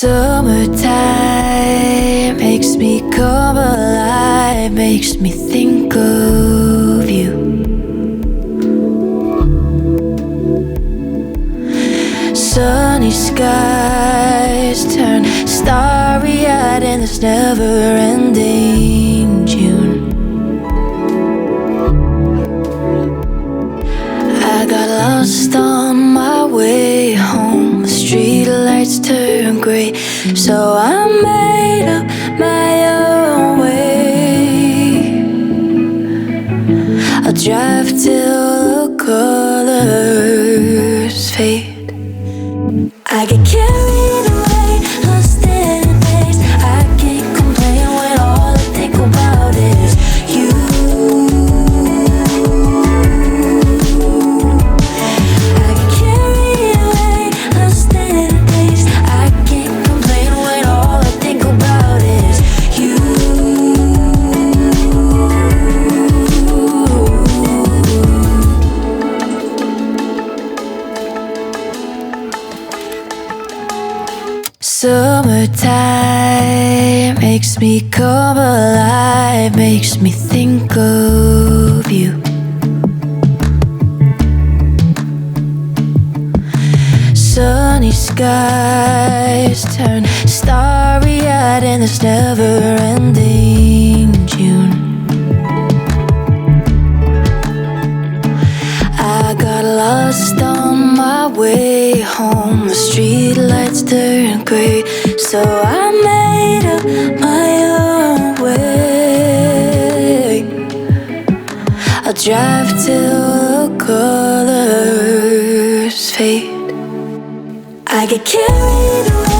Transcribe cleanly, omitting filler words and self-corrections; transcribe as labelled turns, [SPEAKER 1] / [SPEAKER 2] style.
[SPEAKER 1] Summertime makes me come alive, makes me think of you. Sunny skies turn starry-eyed in this never-ending June. I got lost on my way home. The streetlights turn gray, so I made up my own way. I'll drive till the colors fade. I get carried away, lost in a daze. I can't complain when all I think about is you. I get carried away, lost in a daze. I can't complain when all I think about is you. Summertime makes me come alive, makes me think of you. Sunny skies turn starry-eyed in this never-ending June. I got lost on my way home. The streetlights turn gray, so I made up my own way. I'll drive till the colors fade. I get carried away.